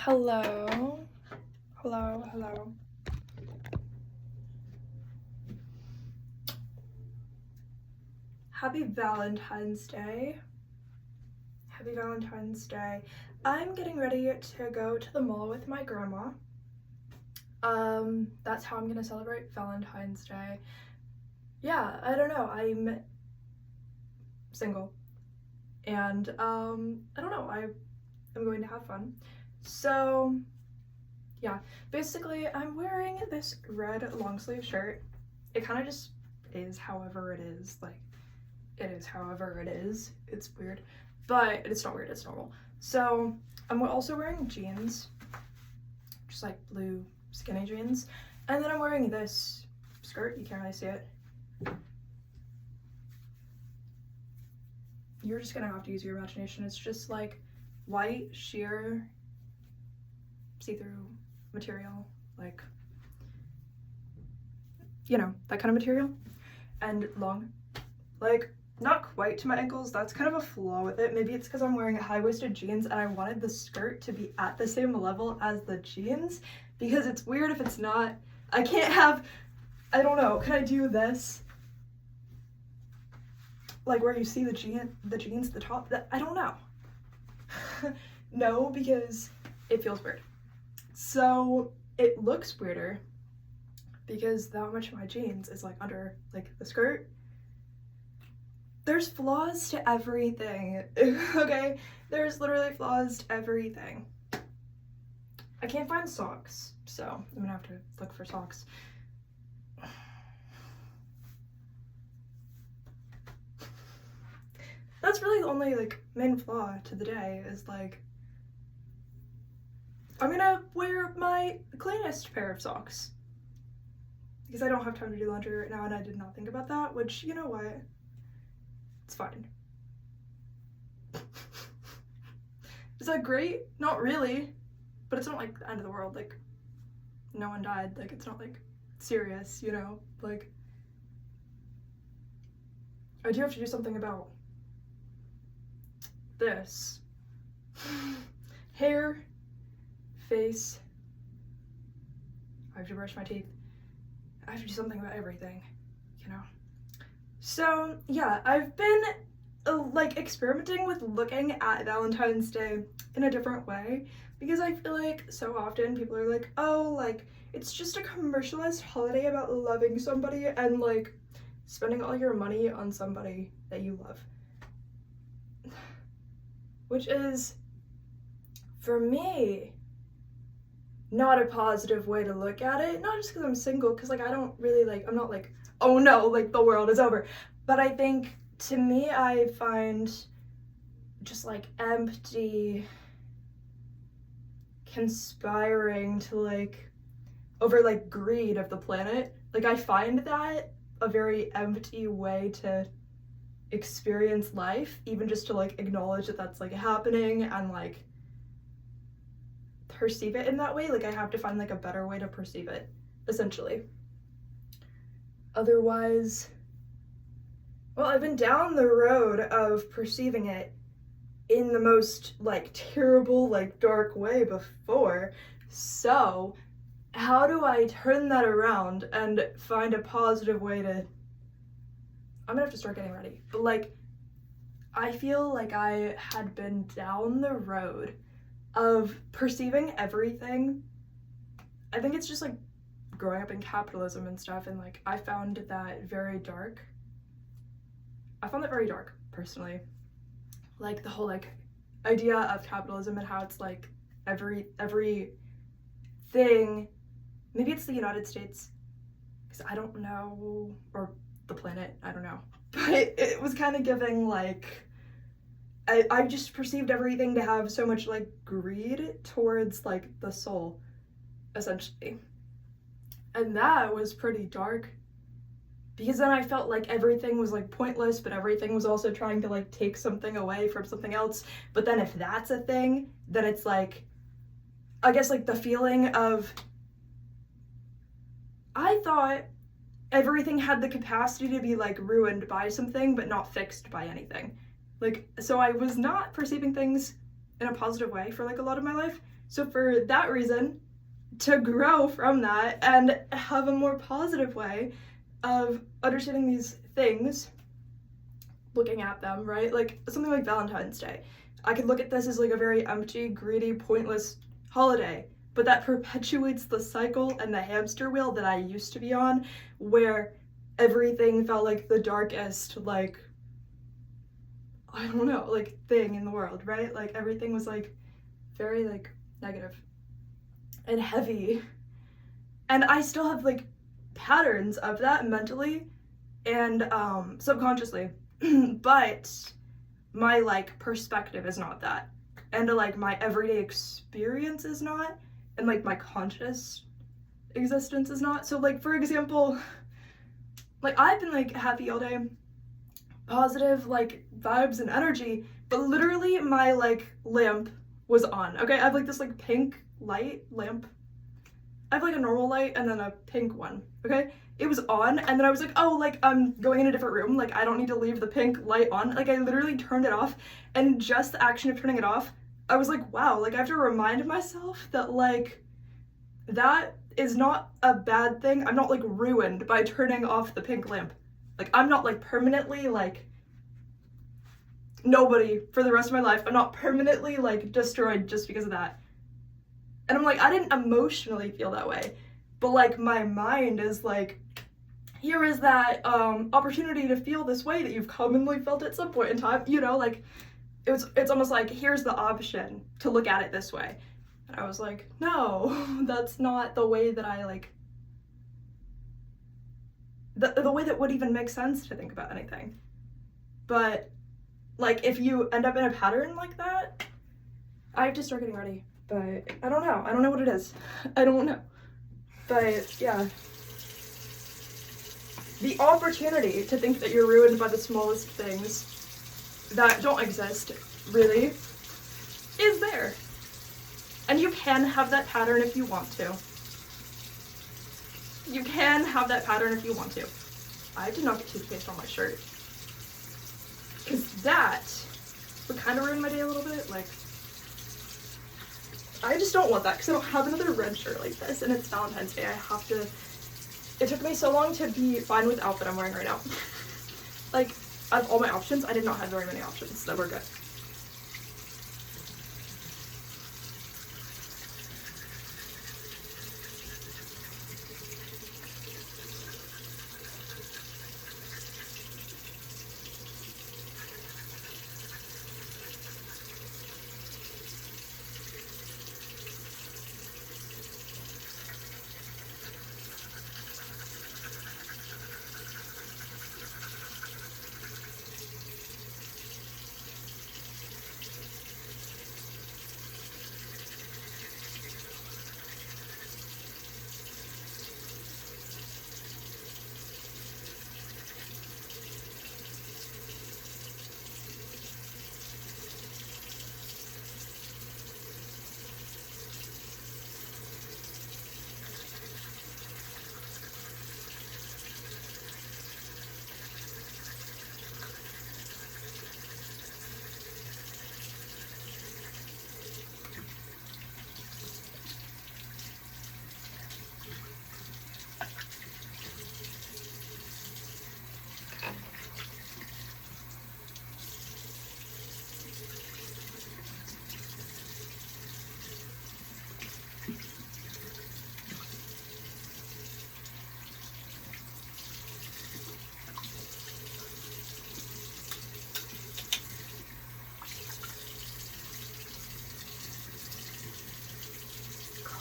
Hello. Hello. Happy Valentine's Day. Happy Valentine's Day. I'm getting ready to go to the mall with my grandma. That's how I'm gonna celebrate Valentine's Day. Yeah, I don't know, I'm single. And, I don't know, I'm going to have fun. So, yeah, basically I'm wearing this red long sleeve shirt. It kind of just is however it is, like, it is however it is. It's weird, but it's not weird, it's normal. So, I'm also wearing jeans, just like blue skinny jeans, and then I'm wearing this skirt, you can't really see it. You're just gonna have to use your imagination. It's just like white, sheer, see-through material, like, you know, that kind of material, and long, like, not quite to my ankles. That's kind of a flaw with it. Maybe it's because I'm wearing high-waisted jeans and I wanted the skirt to be at the same level as the jeans, because it's weird if it's not. I can't have, I don't know, can I do this? Like where you see the jeans, the top, I don't know. No, because it feels weird. So it looks weirder because that much of my jeans is like under like the skirt. There's flaws to everything, okay? There's literally flaws to everything. I can't find socks, so I'm gonna have to look for socks. That's really the only like main flaw to the day is like I'm gonna wear my cleanest pair of socks because I don't have time to do laundry right now and I did not think about that, which, you know what, it's fine. Is that great? Not really, but it's not like the end of the world, like no one died, like it's not like serious, you know, like I do have to do something about this. Hair, face, I have to brush my teeth, I have to do something about everything, you know. So yeah, I've been like experimenting with looking at Valentine's Day in a different way because I feel like so often people are like, oh, like it's just a commercialized holiday about loving somebody and like spending all your money on somebody that you love. Which is, for me, not a positive way to look at it. Not just because I'm single, because like I don't really like, I'm not like, oh no, like the world is over. But I think, to me, I find just like empty conspiring to like, over like greed of the planet. Like I find that a very empty way to experience life, even just to like acknowledge that that's like happening and like perceive it in that way. Like I have to find like a better way to perceive it, essentially. Otherwise, well, I've been down the road of perceiving it in the most like terrible, like dark way before. So how do I turn that around and find a positive way to, I'm gonna have to start getting ready, but like I feel like I had been down the road of perceiving everything. I think it's just like growing up in capitalism and stuff, and like I found that very dark. I found that very dark, personally. Like the whole like idea of capitalism and how it's like every thing, maybe it's the United States, because I don't know, or the planet, I don't know, but it was kind of giving like I just perceived everything to have so much like greed towards like the soul, essentially, and that was pretty dark because then I felt like everything was like pointless, but everything was also trying to like take something away from something else. But then if that's a thing, then it's like, I guess like the feeling of, I thought everything had the capacity to be like ruined by something but not fixed by anything. Like, so I was not perceiving things in a positive way for like a lot of my life, So for that reason, to grow from that and have a more positive way of understanding these things, looking at them, right? Like something like Valentine's Day. I could look at this as like a very empty, greedy, pointless holiday, but that perpetuates the cycle and the hamster wheel that I used to be on, where everything felt like the darkest, like, I don't know, like thing in the world, right? Like everything was like very like negative and heavy. And I still have like patterns of that mentally and subconsciously. But my like perspective is not that. And like my everyday experience is not. And like my conscious existence is not. So like for example, like I've been like happy all day, positive like vibes and energy, but literally my like lamp was on. Okay, I have like this like pink light lamp. I have like a normal light and then a pink one. Okay, it was on, and then I was like, oh, like I'm going in a different room, like I don't need to leave the pink light on. Like I literally turned it off, and just the action of turning it off, I was like, wow, like I have to remind myself that like that is not a bad thing. I'm not like ruined by turning off the pink lamp. Like I'm not like permanently like nobody for the rest of my life. I'm not permanently like destroyed just because of that. And I'm like, I didn't emotionally feel that way, but like my mind is like, here is that opportunity to feel this way that you've commonly felt at some point in time, you know, like it's almost like here's the option to look at it this way. And I was like, no, that's not the way that I like, the way that would even make sense to think about anything. But like if you end up in a pattern like that, I have to start getting ready. But I don't know what it is. I don't know. But yeah, the opportunity to think that you're ruined by the smallest things that don't exist, really, is there. And you can have that pattern if you want to. You can have that pattern if you want to. I did not get toothpaste on my shirt. Because that would kind of ruin my day a little bit. Like, I just don't want that because I don't have another red shirt like this, and it's Valentine's Day. I have to. It took me so long to be fine with the outfit I'm wearing right now. Like, out of all my options, I did not have very many options that were good.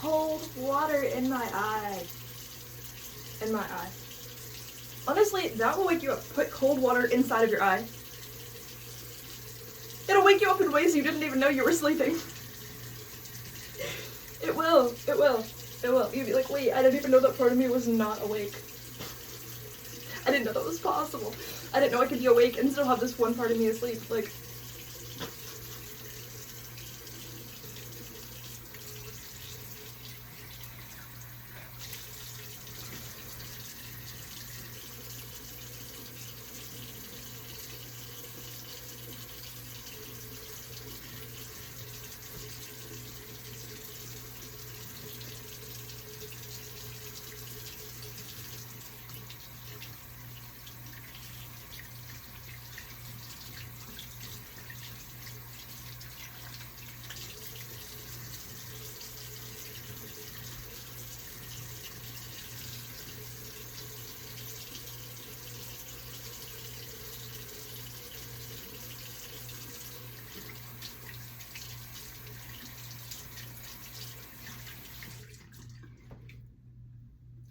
Cold water in my eye. In my eye. Honestly, that will wake you up. Put cold water inside of your eye. It'll wake you up in ways you didn't even know you were sleeping. It will. It will. It will. You'd be like, wait, I didn't even know that part of me was not awake. I didn't know that was possible. I didn't know I could be awake and still have this one part of me asleep. Like,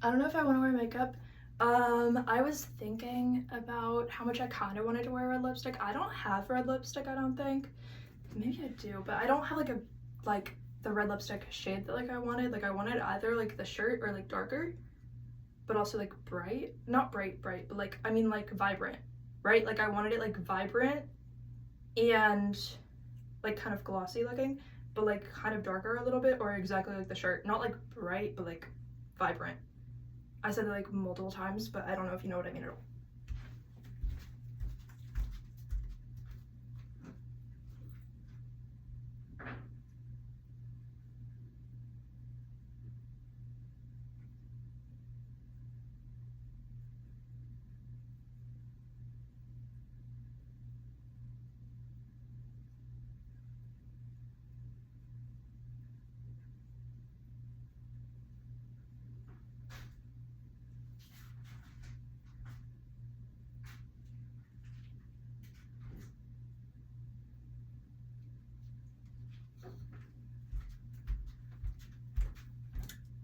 I don't know if I want to wear makeup. I was thinking about how much I kind of wanted to wear red lipstick. I don't have red lipstick, I don't think. Maybe I do, but I don't have like the red lipstick shade that like I wanted. Like I wanted either like the shirt or like darker, but also like bright. Not bright, but like I mean like vibrant, right? Like I wanted it like vibrant and like kind of glossy looking, but like kind of darker a little bit, or exactly like the shirt. Not like bright, but like vibrant. I said it like multiple times, but I don't know if you know what I mean at all.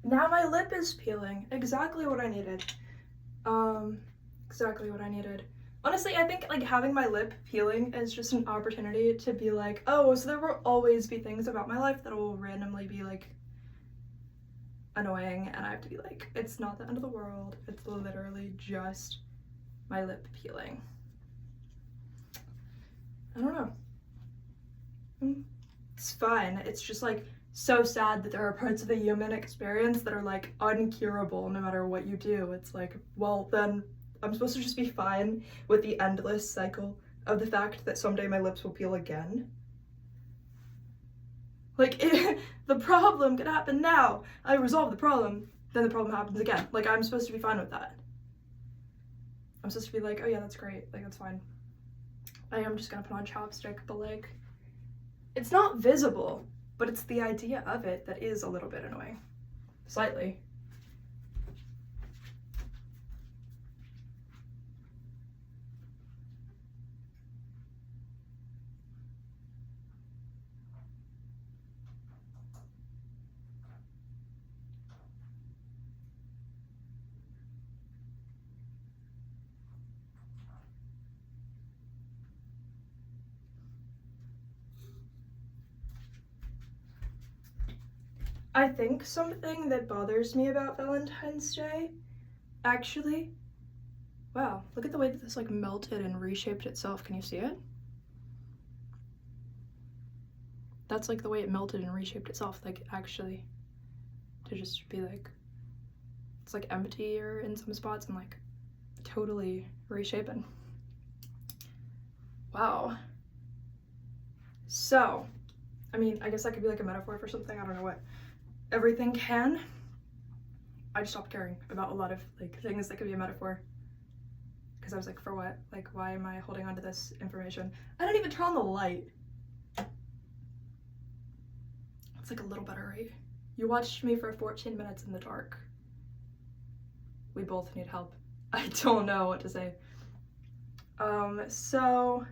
Now my lip is peeling. Exactly what I needed. Exactly what I needed. Honestly, I think like having my lip peeling is just an opportunity to be like, oh, so there will always be things about my life that will randomly be like annoying, and I have to be like, it's not the end of the world. It's literally just my lip peeling. I don't know. It's fine. It's just like so sad that there are parts of the human experience that are like uncurable no matter what you do. It's like, well, then I'm supposed to just be fine with the endless cycle of the fact that someday my lips will peel again. Like, the problem could happen now. I resolve the problem, then the problem happens again. Like, I'm supposed to be fine with that. I'm supposed to be like, oh yeah, that's great. Like, that's fine. I am just gonna put on chapstick, but like, it's not visible, but it's the idea of it that is a little bit annoying. Slightly. I think something that bothers me about Valentine's Day, actually, wow, look at the way that this like melted and reshaped itself. Can you see it? That's like the way it melted and reshaped itself, like actually, to just be like, it's like emptier in some spots and like totally reshapen. Wow. So, I mean, I guess that could be like a metaphor for something, I don't know what. Everything can. I just stopped caring about a lot of like things that could be a metaphor. Because I was like, for what? Like, why am I holding on to this information? I didn't even turn on the light. It's like a little better, right? You watched me for 14 minutes in the dark. We both need help. I don't know what to say. So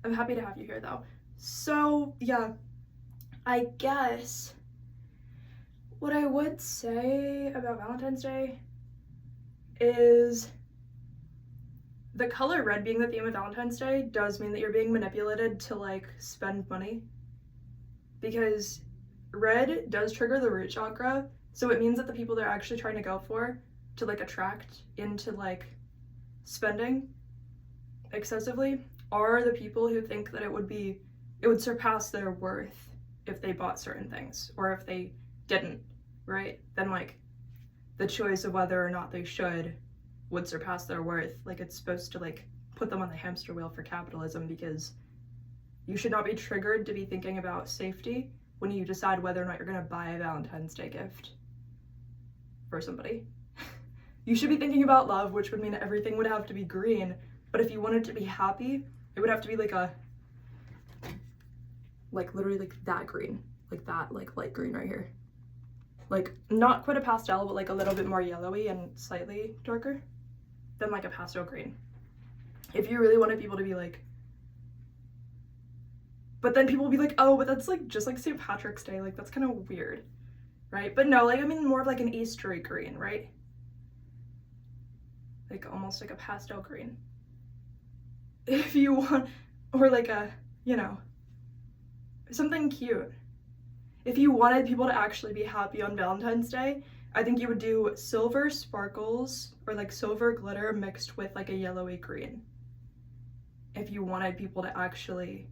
I'm happy to have you here though. So yeah, I guess what I would say about Valentine's Day is the color red being the theme of Valentine's Day does mean that you're being manipulated to like spend money, because red does trigger the root chakra, so it means that the people they're actually trying to go for to like attract into like spending excessively are the people who think that it would surpass their worth if they bought certain things, or if they didn't, right? Then like the choice of whether or not they should would surpass their worth. Like it's supposed to like put them on the hamster wheel for capitalism, because you should not be triggered to be thinking about safety when you decide whether or not you're gonna buy a Valentine's Day gift for somebody. You should be thinking about love, which would mean everything would have to be green, but if you wanted to be happy, it would have to be like literally like that green, like that like light green right here. Like not quite a pastel, but like a little bit more yellowy and slightly darker than like a pastel green. If you really wanted people to be like, but then people will be like, oh, but that's like just like St. Patrick's Day, like that's kind of weird. right? But no, like, I mean more of like an Eastery green, right? Like almost like a pastel green. If you want, or like a, you know, something cute. If you wanted people to actually be happy on Valentine's Day, I think you would do silver sparkles or like silver glitter mixed with like a yellowy green. If you wanted people to actually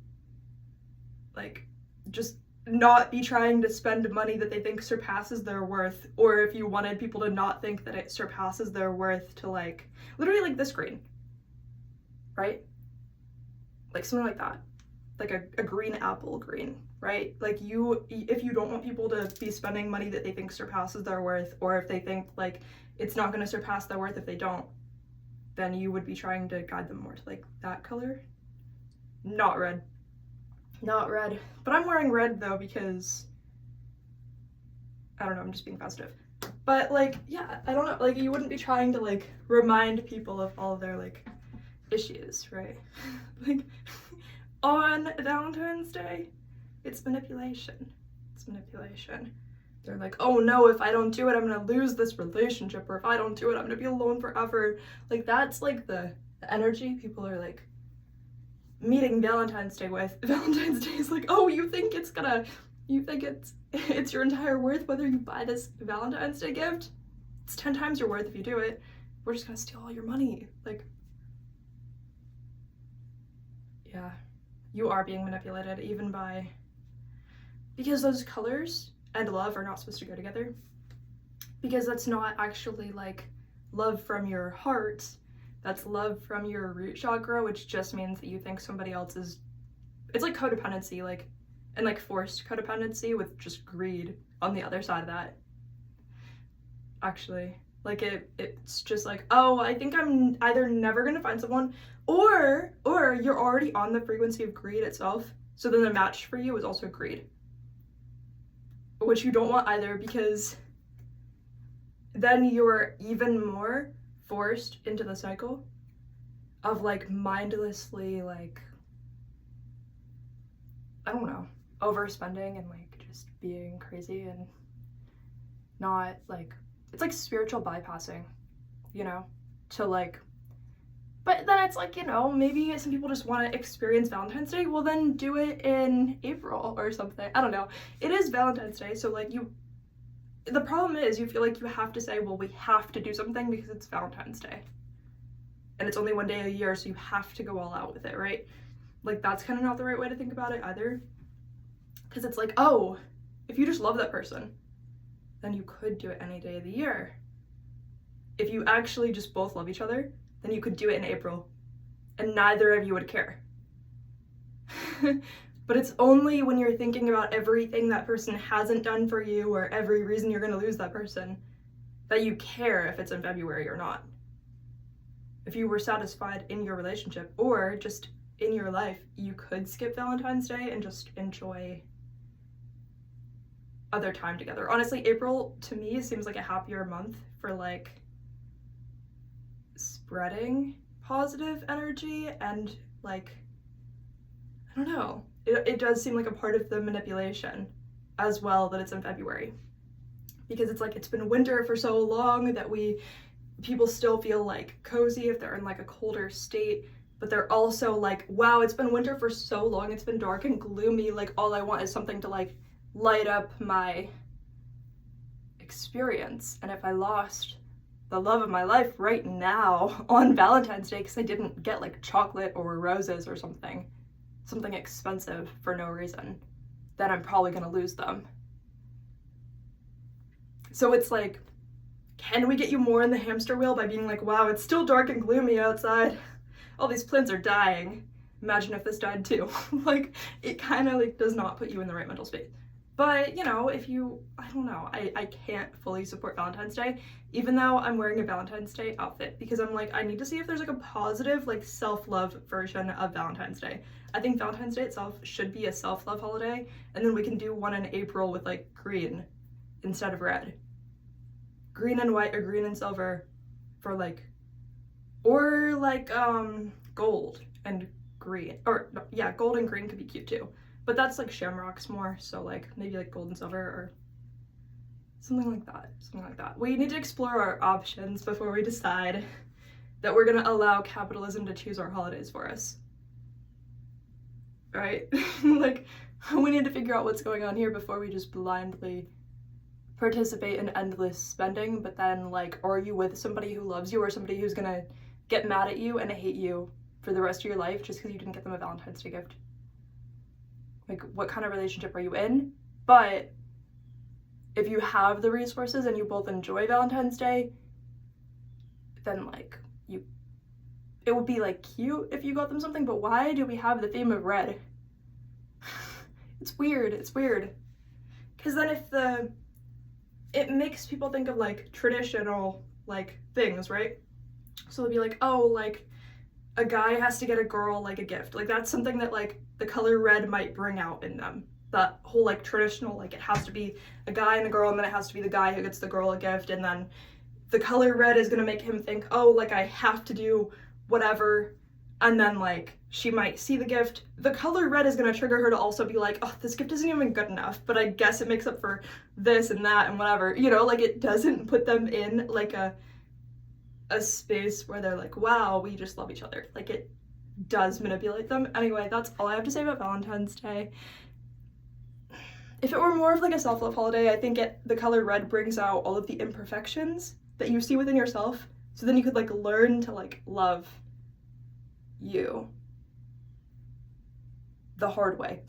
like just not be trying to spend money that they think surpasses their worth, or if you wanted people to not think that it surpasses their worth to like literally like this green, right? Like something like that, like a green apple green, right? Like if you don't want people to be spending money that they think surpasses their worth, or if they think like it's not going to surpass their worth if they don't, then you would be trying to guide them more to like that color. Not red. Not red. But I'm wearing red though because, I don't know, I'm just being festive. But like, yeah, I don't know, like you wouldn't be trying to like remind people of all of their like issues, right? Like on Valentine's Day, it's manipulation. It's manipulation. They're like, oh no, if I don't do it, I'm gonna lose this relationship, or if I don't do it, I'm gonna be alone forever. Like that's like the energy people are like meeting Valentine's Day with. Valentine's Day is like, oh, you think it's your entire worth whether you buy this Valentine's Day gift? It's 10 times your worth if you do it. We're just gonna steal all your money. Like, yeah, you are being manipulated even by, because those colors and love are not supposed to go together, because that's not actually like love from your heart. That's love from your root chakra, which just means that you think somebody else is, it's like codependency, like, and like forced codependency with just greed on the other side of that. Actually, like it's just like, oh, I think I'm either never gonna find someone, or you're already on the frequency of greed itself, so then the match for you is also greed, which you don't want either, because then you're even more forced into the cycle of like mindlessly like, I don't know, overspending and like just being crazy and not like, it's like spiritual bypassing, you know, to like, but then it's like, you know, maybe some people just want to experience Valentine's Day, well then do it in April or something. I don't know. It is Valentine's Day, so like the problem is you feel like you have to say, well, we have to do something because it's Valentine's Day. And it's only one day a year, so you have to go all out with it, right? Like, that's kind of not the right way to think about it either. Because it's like, oh, if you just love that person, then you could do it any day of the year. If you actually just both love each other, then you could do it in April. And neither of you would care. But it's only when you're thinking about everything that person hasn't done for you, or every reason you're going to lose that person, that you care if it's in February or not. If you were satisfied in your relationship or just in your life, you could skip Valentine's Day and just enjoy other time together. Honestly, April to me seems like a happier month for like spreading positive energy and like, I don't know. It does seem like a part of the manipulation as well that it's in February, because it's like it's been winter for so long that people still feel like cozy if they're in like a colder state, but they're also like, wow, it's been winter for so long, it's been dark and gloomy, like all I want is something to like light up my experience. And if I lost the love of my life right now on Valentine's Day because I didn't get like chocolate or roses or something expensive for no reason, then I'm probably gonna lose them. So it's like, can we get you more in the hamster wheel by being like, wow, it's still dark and gloomy outside, all these plants are dying, imagine if this died too. Like, it kind of like does not put you in the right mental space. But, you know, if you, I don't know, I can't fully support Valentine's Day, even though I'm wearing a Valentine's Day outfit, because I'm like, I need to see if there's like a positive, like self-love version of Valentine's Day. I think Valentine's Day itself should be a self-love holiday, and then we can do one in April with like green instead of red. Green and white or green and silver for like, or like gold and green, or yeah, gold and green could be cute too. But that's like shamrocks more, so like maybe like gold and silver, or Something like that, something like that. We need to explore our options before we decide that we're gonna allow capitalism to choose our holidays for us. Right? Like, we need to figure out what's going on here before we just blindly participate in endless spending. But then, like, are you with somebody who loves you or somebody who's gonna get mad at you and hate you for the rest of your life just because you didn't get them a Valentine's Day gift? Like, what kind of relationship are you in? But if you have the resources and you both enjoy Valentine's Day, then, like, it would be, like, cute if you got them something, but why do we have the theme of red? It's weird, it's weird. Because then it makes people think of, like, traditional, like, things, right? So they'll be like, oh, like, a guy has to get a girl, like, a gift. Like, that's something that, like, the color red might bring out in them. That whole, like, traditional, like, it has to be a guy and a girl, and then it has to be the guy who gets the girl a gift, and then the color red is gonna make him think, oh, like, I have to do whatever, and then, like, she might see the gift. The color red is gonna trigger her to also be like, oh, this gift isn't even good enough, but I guess it makes up for this and that and whatever, you know, like, it doesn't put them in, like, a space where they're like, wow, we just love each other. Like, it does manipulate them. Anyway, that's all I have to say about Valentine's Day. If it were more of, like, a self-love holiday, I think the color red brings out all of the imperfections that you see within yourself, so then you could, like, learn to, like, love you the hard way.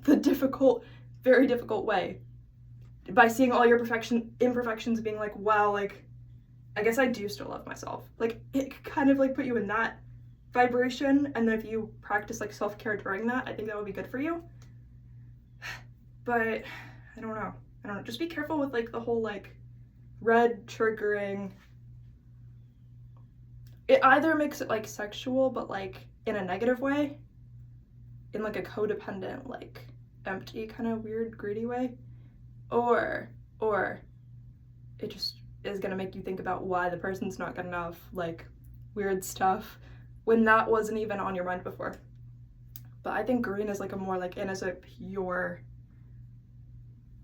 The difficult, very difficult way. By seeing all your imperfections, being like, wow, like, I guess I do still love myself. Like, it could kind of, like, put you in that vibration, and then if you practice, like, self-care during that, I think that would be good for you. But I don't know. Just be careful with, like, the whole, like, red triggering. It either makes it, like, sexual, but, like, in a negative way, in, like, a codependent, like, empty kind of weird, greedy way, or it just is gonna make you think about why the person's not good enough, like, weird stuff, when that wasn't even on your mind before. But I think green is, like, a more, like, innocent, pure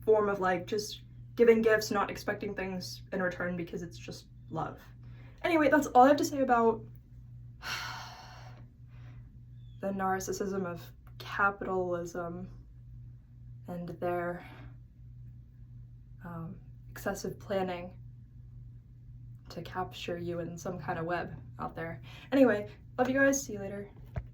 form of, like, just giving gifts, not expecting things in return because it's just love. Anyway, that's all I have to say about the narcissism of capitalism and their excessive planning to capture you in some kind of web out there. Anyway, love you guys. See you later.